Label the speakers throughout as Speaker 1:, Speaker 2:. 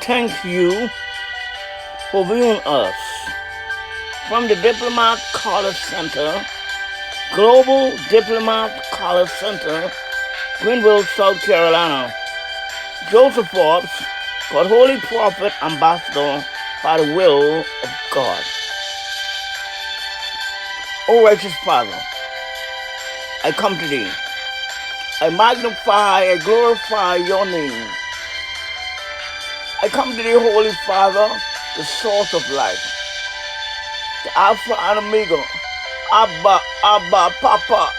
Speaker 1: thank you for viewing us from the Diplomat College Center, Global Diplomat College Center, Greenville, South Carolina. Joseph Forbes, God Holy Prophet Ambassador by the will of God. O righteous Father, I come to thee. I magnify, I glorify your name. I come to thee, Holy Father, the source of life, the Alpha and Omega, Abba, Papa,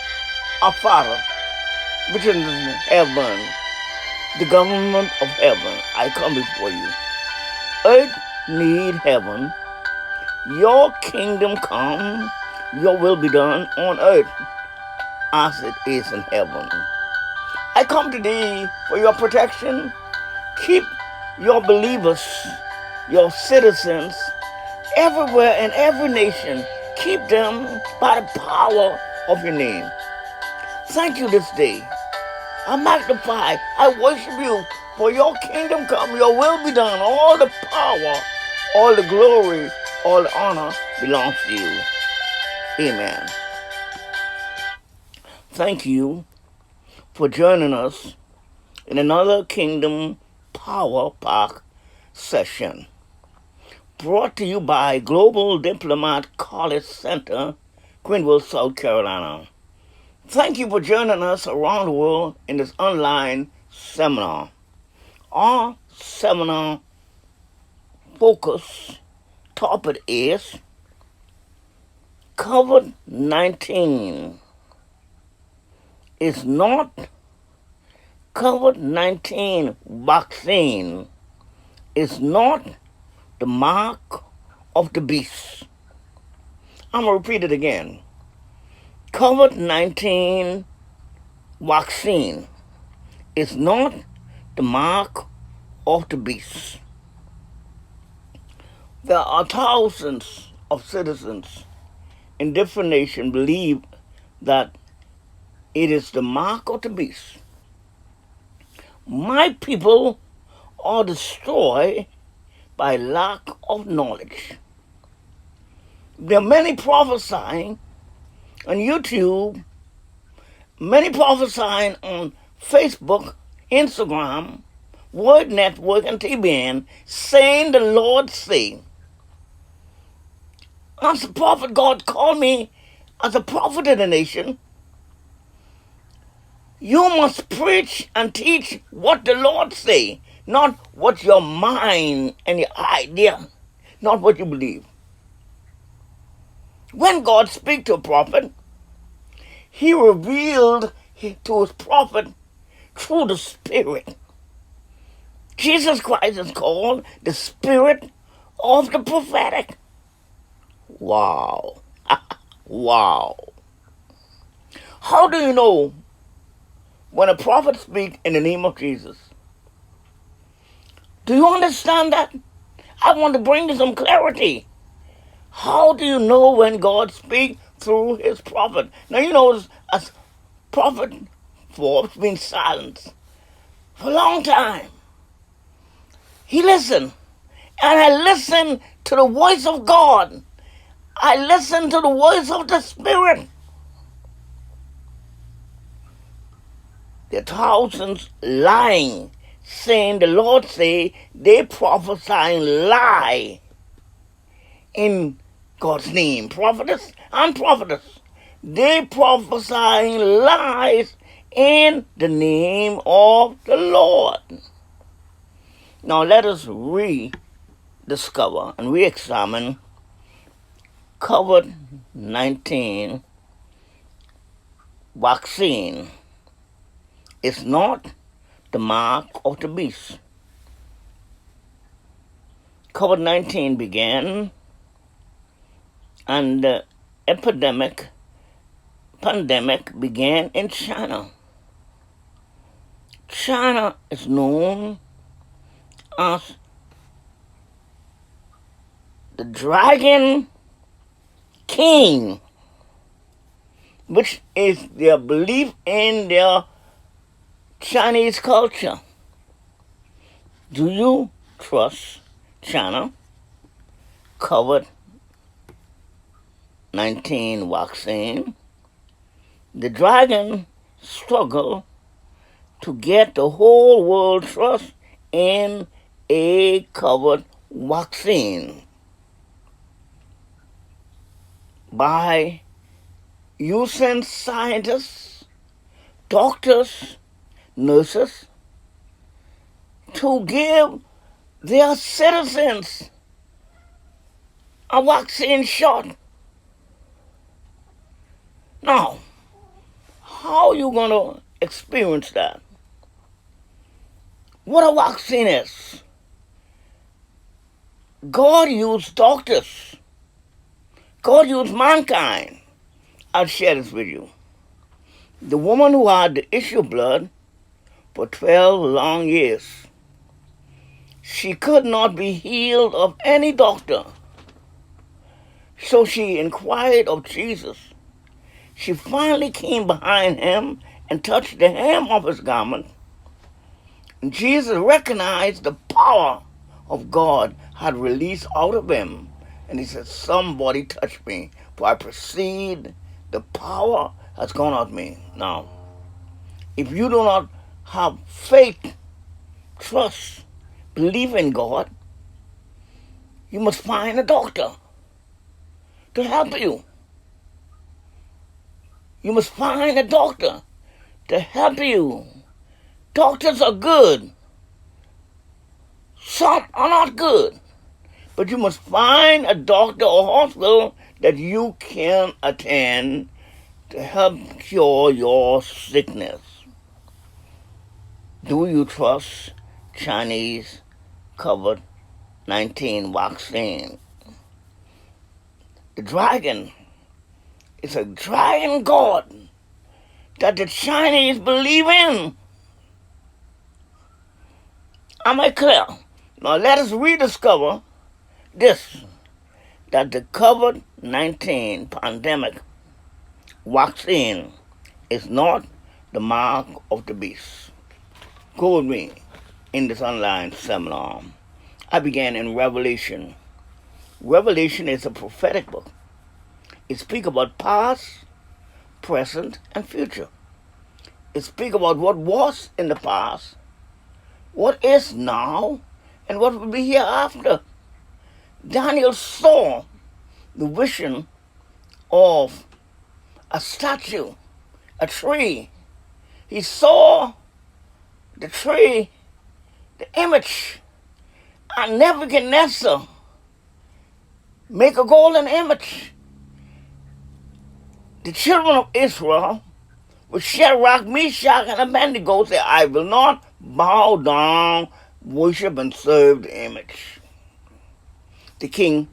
Speaker 1: our Father, which is in heaven, the government of heaven. I come before you. Earth need heaven. Your kingdom come, your will be done on earth as it is in heaven. I come to thee for your protection. Keep your believers, your citizens, everywhere in every nation. Keep them by the power of your name. Thank you this day. I magnify, I worship you, for your kingdom come, your will be done. All the power, all the glory, all the honor belongs to you. Amen. Thank you for joining us in another Kingdom Power Park session, brought to you by Global Diplomat College Center, Greenville, South Carolina. Thank you for joining us around the world in this online seminar. Our seminar focus topic is COVID-19 is not COVID-19 vaccine is not the mark of the beast. I'm going to repeat it again. COVID-19 vaccine is not the mark of the beast. There are thousands of citizens in different nations believe that it is the mark of the beast. My people are destroyed by lack of knowledge. There are many prophesying on YouTube, many prophesying on Facebook, Instagram, Word Network, and TBN, saying the Lord say. As a prophet, God called me as a prophet in the nation. You must preach and teach what the Lord say, not what your mind and your idea, not what you believe. When God speaks to a prophet, he revealed to his prophet through the Spirit. Jesus Christ is called the Spirit of the prophetic. Wow. Wow. How do you know when a prophet speaks in the name of Jesus? Do you understand that? I want to bring you some clarity. How do you know when God speaks through his prophet? Now you know, as prophet Forbes been silent for a long time. He listened. And I listened to the voice of God. I listened to the voice of the Spirit. There are thousands lying, saying the Lord say they prophesying lie in God's name. Prophetess and prophetess. They prophesying lies in the name of the Lord. Now let us rediscover and re-examine COVID-19 vaccine. It's not the mark of the beast. COVID-19 began and the pandemic began in China. China is known as the Dragon King, which is their belief in their Chinese culture. Do you trust China COVID-19 vaccine. The dragon struggled to get the whole world trust in a COVID vaccine by using scientists, doctors, nurses to give their citizens a vaccine shot. Now, how are you going to experience that? What a vaccine is. God used doctors. God used mankind. I'll share this with you. The woman who had the issue of blood for 12 long years, she could not be healed of any doctor. So she inquired of Jesus. She finally came behind him and touched the hem of his garment. And Jesus recognized the power of God had released out of him. And he said, somebody touched me, for I perceived the power has gone out of me. Now, if you do not have faith, trust, believe in God, you must find a doctor to help you. You must find a doctor to help you. Doctors are good. Some are not good. But you must find a doctor or hospital that you can attend to help cure your sickness. Do you trust Chinese COVID-19 vaccine? The dragon is a dragon god that the Chinese believe in. Am I clear? Now let us rediscover this, that the COVID-19 pandemic vaccine is not the mark of the beast. Go with me in this online seminar. I began in Revelation. Revelation is a prophetic book. It speaks about past, present, and future. It speaks about what was in the past, what is now, and what will be hereafter. Daniel saw the vision of a statue, a tree. He saw the tree, the image, and Nebuchadnezzar make a golden image. The children of Israel with Shadrach, Meshach, and Abednego said, I will not bow down, worship, and serve the image. The king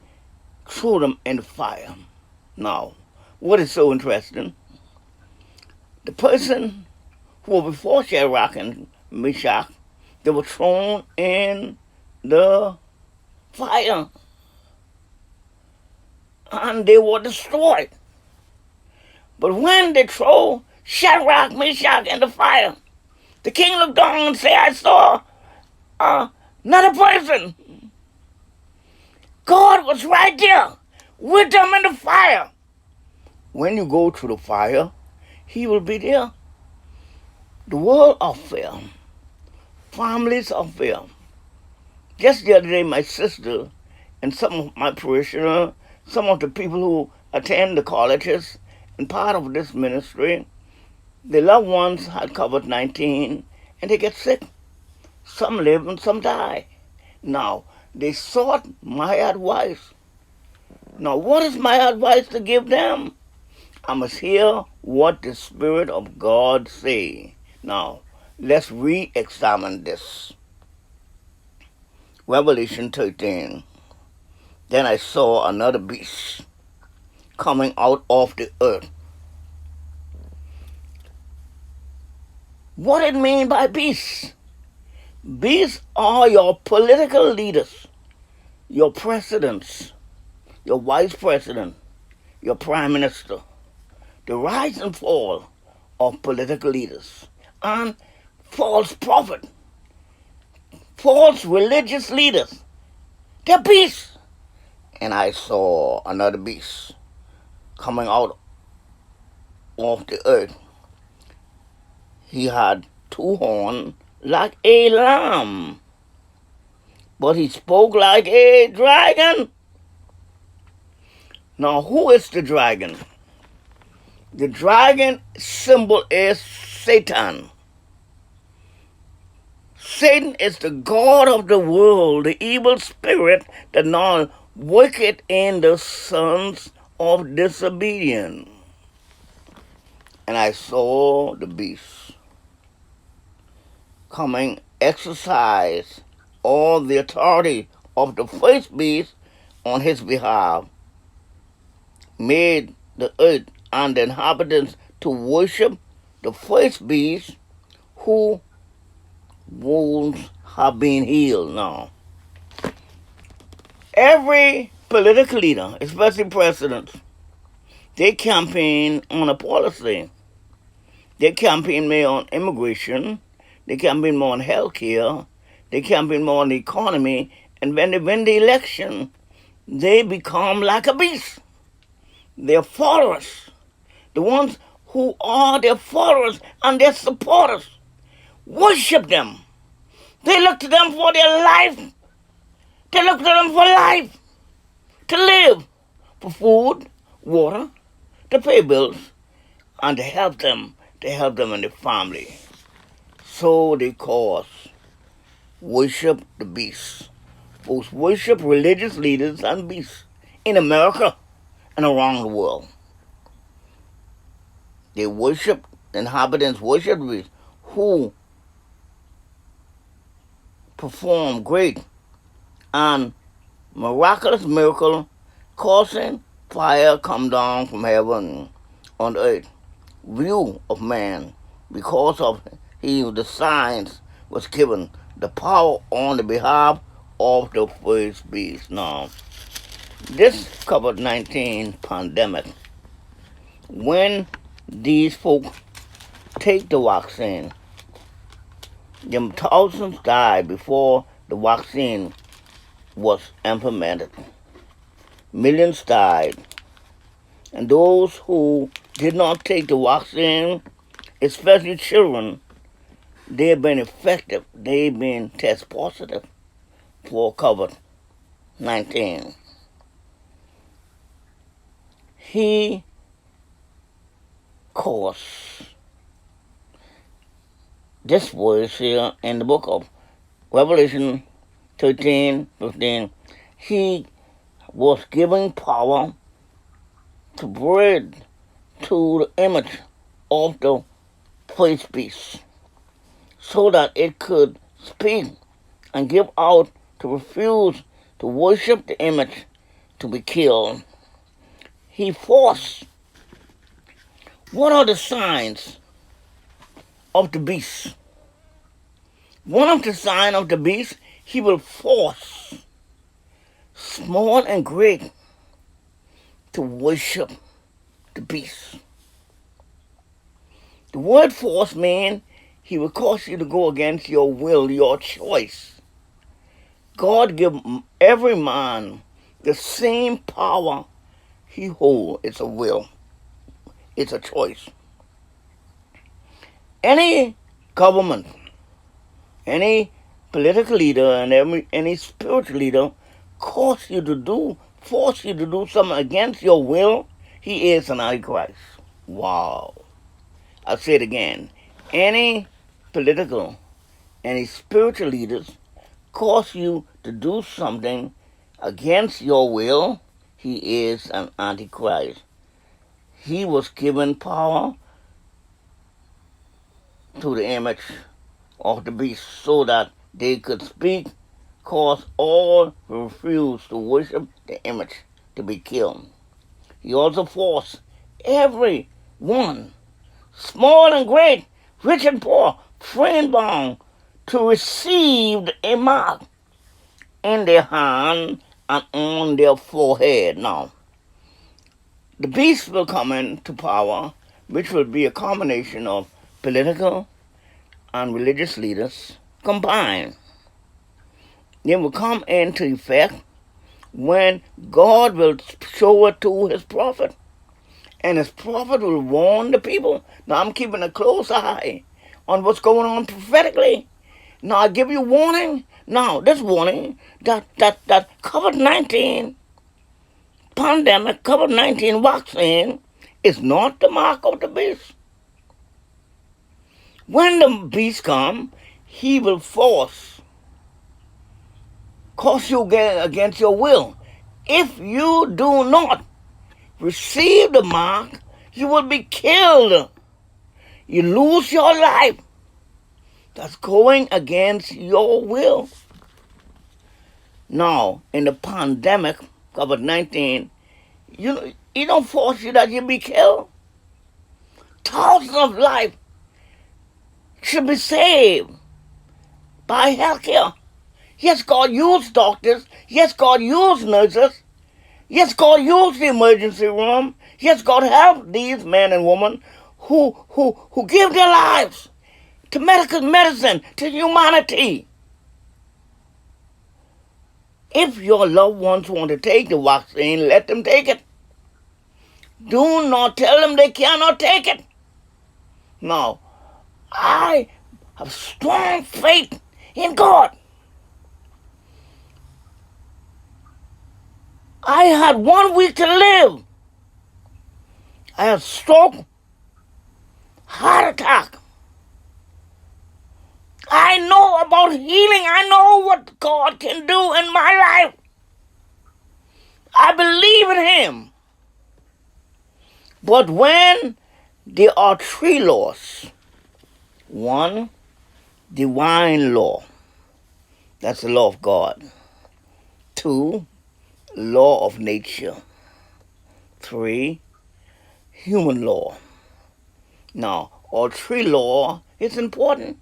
Speaker 1: threw them in the fire. Now, what is so interesting? The person who were before Shadrach and Meshach, they were thrown in the fire. And they were destroyed. But when they threw Shadrach, Meshach in the fire, the king looked down and said, I saw another person. God was right there with them in the fire. When you go through the fire, he will be there. The world of fear, families of fear. Just the other day, my sister and some of my parishioners, some of the people who attend the colleges and part of this ministry, their loved ones had COVID-19 and they get sick. Some live and some die. Now, they sought my advice. Now, what is my advice to give them? I must hear what the Spirit of God say. Now, let's re-examine this. Revelation 13. Then I saw another beast coming out of the earth. What it mean by beasts? Beasts are your political leaders, your presidents, your vice president, your prime minister, the rise and fall of political leaders, and false prophet, false religious leaders. They're beasts. And I saw another beast coming out of the earth. He had 2 horns like a lamb, but he spoke like a dragon. Now, who is the dragon? The dragon symbol is Satan. Satan is the god of the world, the evil spirit that now worketh in the sons of disobedience. And I saw the beast coming, exercise all the authority of the first beast on his behalf, made the earth and the inhabitants to worship the first beast who wounds have been healed now. Every political leader, especially presidents, they campaign on a policy. They campaign more on immigration. They campaign more on health care. They campaign more on the economy. And when they win the election, they become like a beast. Their followers, the ones who are their followers and their supporters, worship them. They look to them for their life. They look to them for life, to live, for food, water, to pay bills, and to help them and their family. So they cause worship the beast. Folks worship religious leaders and beasts in America and around the world. They worship, the inhabitants worship the beast who perform great and miraculous miracle, causing fire come down from heaven on the earth, view of man, because of the signs was given, the power on the behalf of the first beast. Now, this COVID-19 pandemic, when these folk take the vaccine, them thousands died before the vaccine was implemented. Millions died. And those who did not take the vaccine, especially children, they've been effective. They've been test positive for COVID-19. He caused, this verse here in the book of Revelation 13:15, he was given power to breathe to the image of the first beast, so that it could speak and give out, to refuse to worship the image, to be killed. He forced. What are the signs of the beast? One of the signs of the beast, he will force small and great to worship the beast. The word force means he will cause you to go against your will, your choice. God give every man the same power he holds. It's a will. It's a choice. Any government, any political leader, and any spiritual leader force you to do something against your will, he is an Antichrist. Wow. I'll say it again. Any political, any spiritual leaders cause you to do something against your will, he is an Antichrist. He was given power to the image of the beast so that they could speak, cause all who refuse to worship the image to be killed. He also forced everyone, small and great, rich and poor, free and bond, to receive a mark in their hand and on their forehead. Now, the beast will come into power, which will be a combination of political and religious leaders combined. They will come into effect when God will show it to his prophet. And his prophet will warn the people. Now I'm keeping a close eye on what's going on prophetically. Now I give you warning. Now this warning that COVID-19 pandemic, COVID-19 vaccine is not the mark of the beast. When the beast comes, he will cause you against your will. If you do not receive the mark, you will be killed. You lose your life. That's going against your will. Now, in the pandemic, COVID-19, you don't force you that you be killed. Thousands of lives should be saved by healthcare. Yes, God used doctors. Yes, God used nurses. Yes, God used the emergency room. Yes, God helped these men and women who give their lives to medical medicine, to humanity. If your loved ones want to take the vaccine, let them take it. Do not tell them they cannot take it. Now, I have strong faith in God. I had 1 week to live. I had stroke, heart attack. I know about healing. I know what God can do in my life. I believe in him. But when there are 3 laws, 1, divine law. That's the law of God. 2, law of nature. 3, human law. Now, all 3 law is important.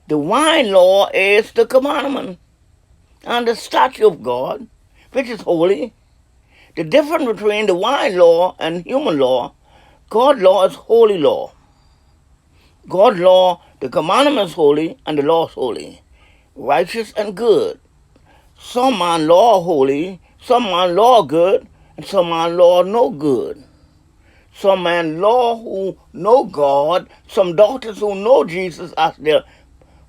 Speaker 1: Divine law is the commandment and the statute of God, which is holy. The difference between divine law and human law, God's law is holy law. God's law, the commandment is holy and the law is holy, righteous and good. Some man law holy, some man law good, and some man law no good. Some man law who know God, some doctors who know Jesus as their,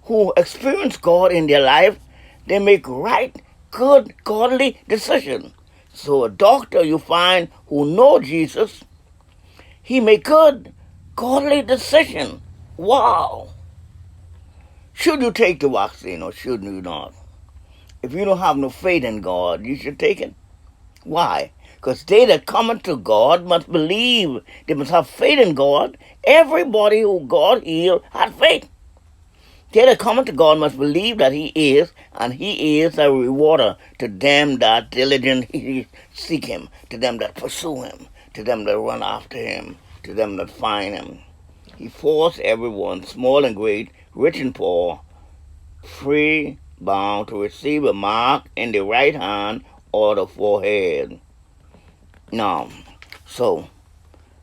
Speaker 1: who experience God in their life, they make right, good, godly decisions. So a doctor you find who know Jesus, he make good, godly decision. Wow! Should you take the vaccine or should you not? If you don't have no faith in God, you should take it. Why? Because they that come unto God must believe. They must have faith in God. Everybody who God healed had faith. They that come unto God must believe that he is, and he is a rewarder to them that diligently seek him, to them that pursue him, to them that run after him, to them that find him. He forced everyone, small and great, rich and poor, free, bound, to receive a mark in the right hand or the forehead. Now, so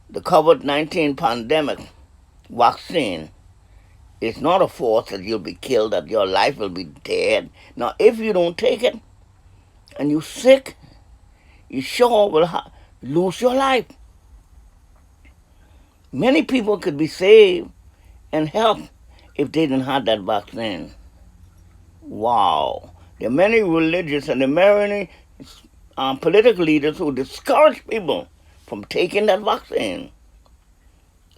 Speaker 1: the COVID-19 pandemic vaccine is not a force that you'll be killed, that your life will be dead. Now, if you don't take it and you're sick, you sure will lose your life. Many people could be saved and helped if they didn't have that vaccine. Wow. There are many religious and there are many political leaders who discourage people from taking that vaccine.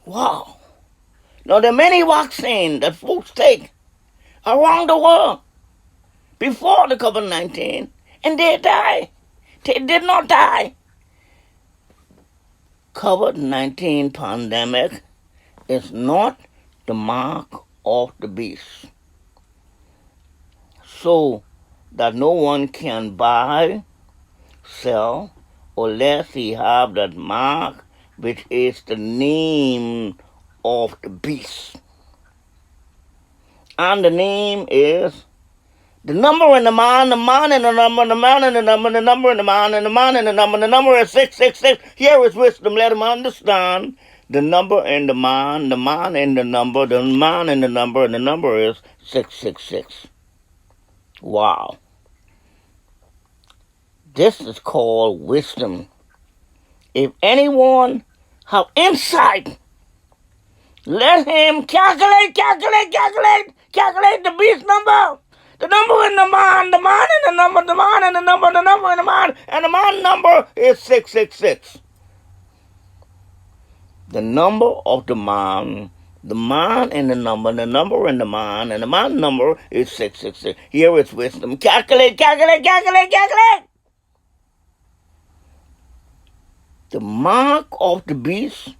Speaker 1: Wow. Now, there are many vaccines that folks take around the world before the COVID-19, and they die. They did not die. COVID-19 pandemic is not the mark of the beast, so that no one can buy, sell, unless he have that mark, which is the name of the beast. And the name is the number and the man and the number, the man and the number, the number and the man and the man and the number is 666. Here is wisdom, let him understand. The number and the man and the number, the man and the number is 666. Wow. This is called wisdom. If anyone have insight, let him calculate the beast number. The number in the man and the number, the man and the number, the number in the man, and the man number is 666. The number of the man and the number in the man, and the man number is 666. Here is wisdom. Calculate. The mark of the beast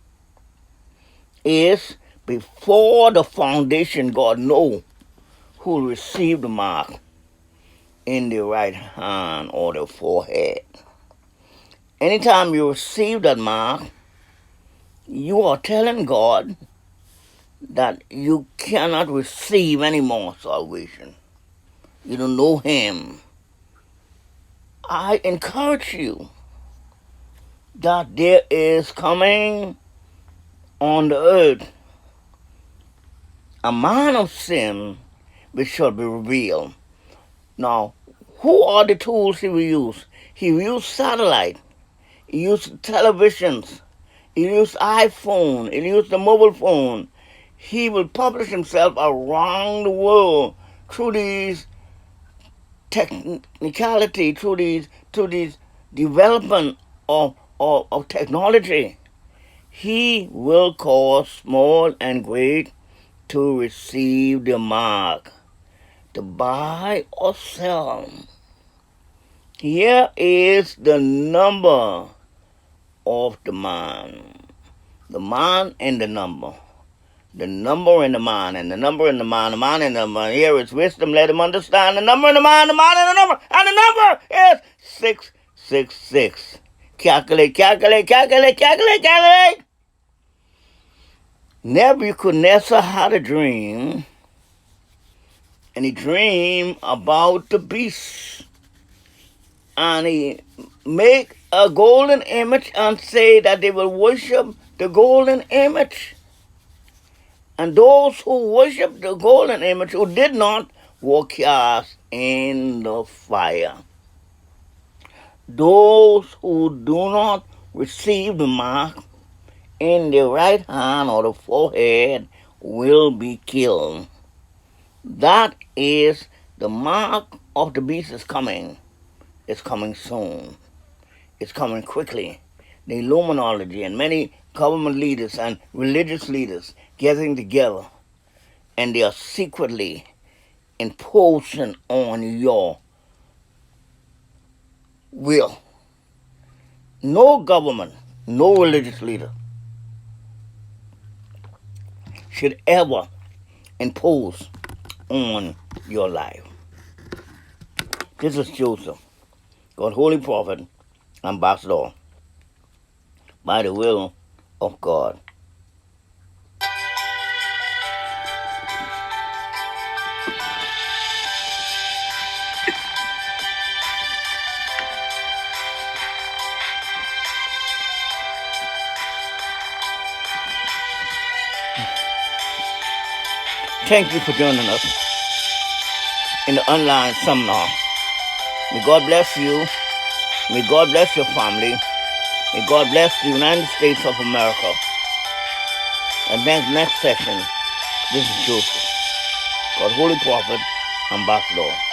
Speaker 1: is before the foundation. God knows who received the mark in the right hand or the forehead. Anytime you receive that mark, you are telling God that you cannot receive any more salvation. You don't know Him. I encourage you that there is coming on the earth a man of sin which shall be revealed. Now, who are the tools he will use? He will use satellite, he will use televisions, he will use iPhone, he will use the mobile phone. He will publish himself around the world through these technicality, through these development of technology. He will cause small and great to receive the mark, to buy or sell. Here is the number of the man and the number. The number in the man, and the number in the man, the man in the man. Here is wisdom, let him understand. The number in the man and the number. And the number is 666. Calculate. Nebuchadnezzar had a dream, and he dreamed about the beast. And he make a golden image and say that they will worship the golden image. And those who worship the golden image, who did not, were cast in the fire. Those who do not receive the mark in the right hand or the forehead will be killed. That is the mark of the beast is coming. It's coming soon. It's coming quickly. The Illuminati and many government leaders and religious leaders getting together, and they are secretly imposing on your will. No government, no religious leader should ever impose on your life. This is Joseph, God's holy prophet, ambassador, by the will of God. Thank you for joining us in the online seminar. May God bless you. May God bless your family. May God bless the United States of America. And then next session, this is Joseph, God's holy prophet, ambassador.